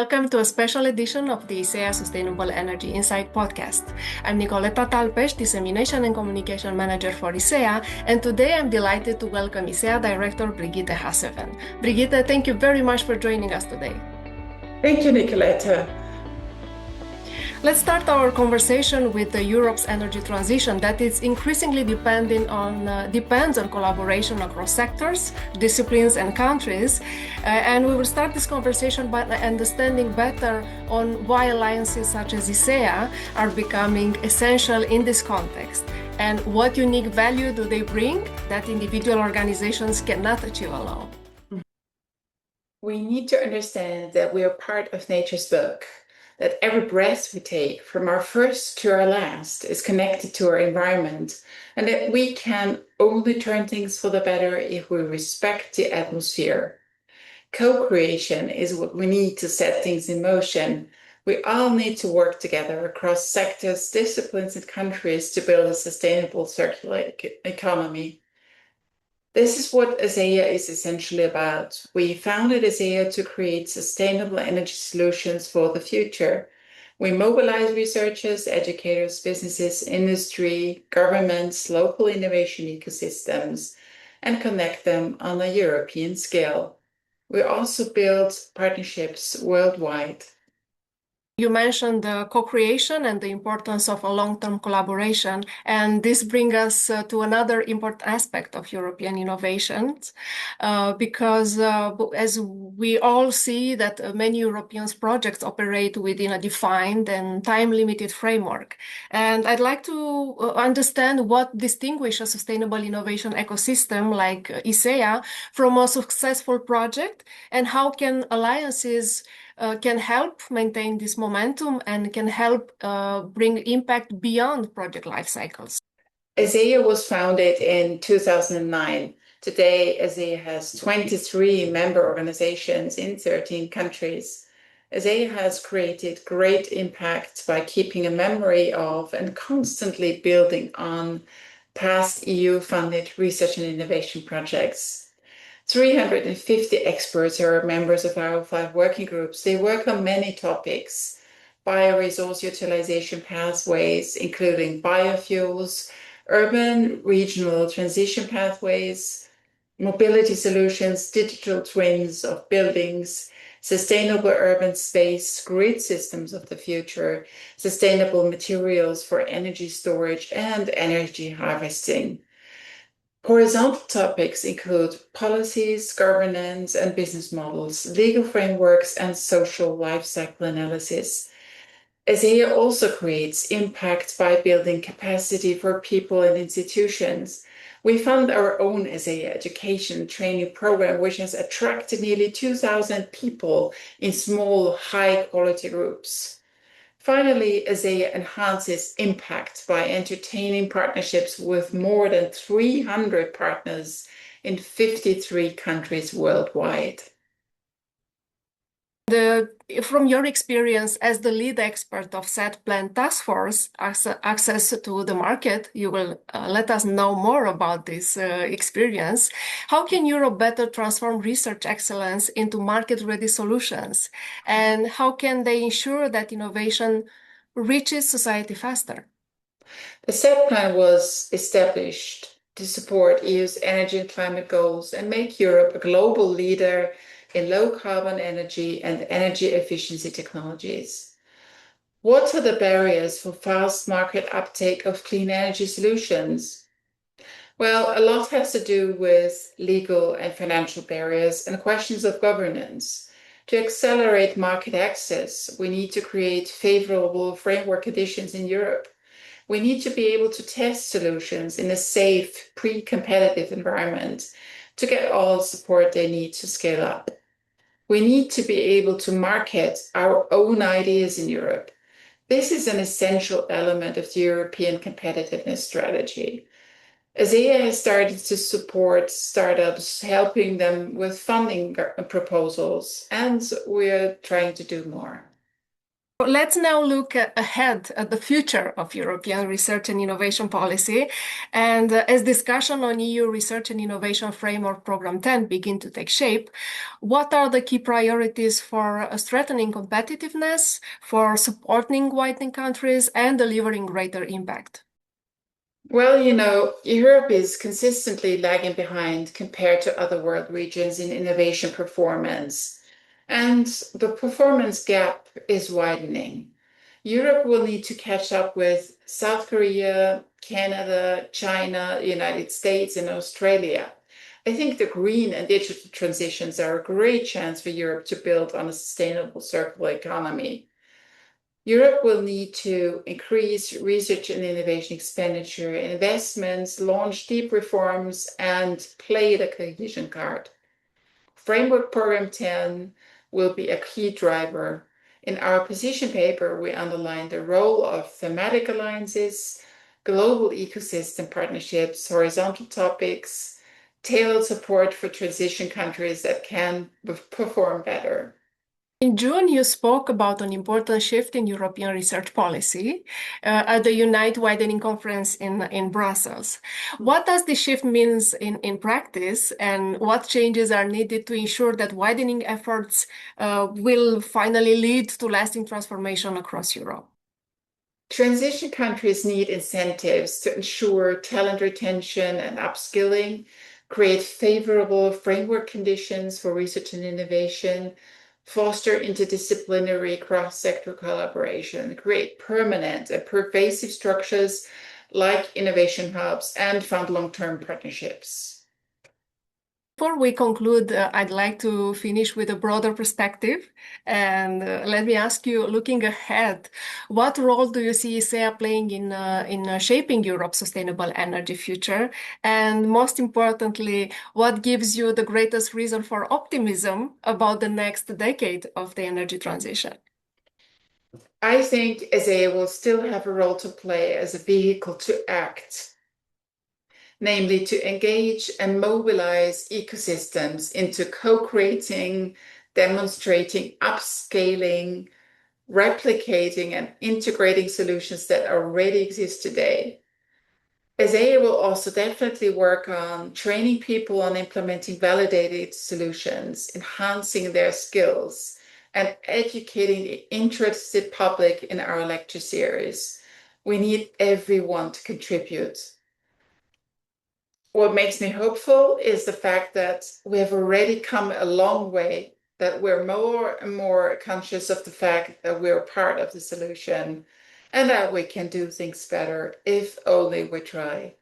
Welcome to a special edition of the ESEIA Sustainable Energy Insight podcast. I'm Nicoleta Talpeș, Dissemination and Communication Manager for ESEIA, and today I'm delighted to welcome ESEIA Director Brigitte Hasewend. Brigitte, thank you very much for joining us today. Thank you, Nicoleta. Let's start our conversation with Europe's energy transition that is increasingly depends on collaboration across sectors, disciplines, and countries. And we will start this conversation by understanding better on why alliances such as ESEIA are becoming essential in this context, and what unique value do they bring that individual organizations cannot achieve alone. We need to understand that we are part of nature's book, that every breath we take, from our first to our last, is connected to our environment, and that we can only turn things for the better if we respect the atmosphere. Co-creation is what we need to set things in motion. We all need to work together across sectors, disciplines, and countries to build a sustainable circular economy. This is what ESEIA is essentially about. We founded ESEIA to create sustainable energy solutions for the future. We mobilize researchers, educators, businesses, industry, governments, local innovation ecosystems, and connect them on a European scale. We also build partnerships worldwide. You mentioned the co-creation and the importance of a long-term collaboration, and this brings us to another important aspect of European innovations, because as we all see that many European projects operate within a defined and time-limited framework. And I'd like to understand what distinguishes a sustainable innovation ecosystem like ESEIA from a successful project, and how can alliances can help maintain this momentum and can help bring impact beyond project life cycles. ESEIA was founded in 2009. Today, ESEIA has 23 member organizations in 13 countries. ESEIA has created great impact by keeping a memory of and constantly building on past EU-funded research and innovation projects. 350 experts are members of our 5 working groups. They work on many topics: bioresource utilization pathways, including biofuels, urban regional transition pathways, mobility solutions, digital twins of buildings, sustainable urban space, grid systems of the future, sustainable materials for energy storage, and energy harvesting. Horizontal topics include policies, governance, and business models, legal frameworks, and social life cycle analysis. ESEIA also creates impact by building capacity for people and institutions. We fund our own ESEIA education training program, which has attracted nearly 2,000 people in small, high-quality groups. Finally, ESEIA enhances impact by entertaining partnerships with more than 300 partners in 53 countries worldwide. From your experience as the lead expert of Set Plan Task Force, access to the market, you will let us know more about this experience. How can Europe better transform research excellence into market-ready solutions? And how can they ensure that innovation reaches society faster? The Set Plan was established to support EU's energy and climate goals and make Europe a global leader in low-carbon energy and energy efficiency technologies. What are the barriers for fast market uptake of clean energy solutions? Well, a lot has to do with legal and financial barriers and questions of governance. To accelerate market access, we need to create favorable framework conditions in Europe. We need to be able to test solutions in a safe, pre-competitive environment to get all the support they need to scale up. We need to be able to market our own ideas in Europe. This is an essential element of the European competitiveness strategy. ESEIA has started to support startups, helping them with funding proposals, and we're trying to do more. Let's now look ahead at the future of European research and innovation policy. And as discussion on EU Research and Innovation Framework Program 10 begin to take shape, what are the key priorities for strengthening competitiveness, for supporting widening countries, and delivering greater impact? Well, Europe is consistently lagging behind compared to other world regions in innovation performance, and the performance gap is widening. Europe will need to catch up with South Korea, Canada, China, United States, and Australia. I think the green and digital transitions are a great chance for Europe to build on a sustainable circular economy. Europe will need to increase research and innovation expenditure, investments, launch deep reforms, and play the cohesion card. Framework Program 10 will be a key driver. In our position paper, we underline the role of thematic alliances, global ecosystem partnerships, horizontal topics, tailored support for transition countries that can perform better. In June, you spoke about an important shift in European research policy at the Unite Widening Conference in Brussels. What does this shift mean in practice, and what changes are needed to ensure that widening efforts will finally lead to lasting transformation across Europe? Transition countries need incentives to ensure talent retention and upskilling, create favorable framework conditions for research and innovation, foster interdisciplinary cross-sector collaboration, create permanent and pervasive structures like innovation hubs, and fund long-term partnerships. Before we conclude, I'd like to finish with a broader perspective. And let me ask you, looking ahead, what role do you see ESEIA playing in shaping Europe's sustainable energy future? And most importantly, what gives you the greatest reason for optimism about the next decade of the energy transition? I think ESEIA will still have a role to play as a vehicle to act, namely to engage and mobilize ecosystems into co-creating, demonstrating, upscaling, replicating, and integrating solutions that already exist today. ESEIA will also definitely work on training people on implementing validated solutions, enhancing their skills, and educating the interested public in our lecture series. We need everyone to contribute. What makes me hopeful is the fact that we have already come a long way, that we're more and more conscious of the fact that we're part of the solution and that we can do things better if only we try.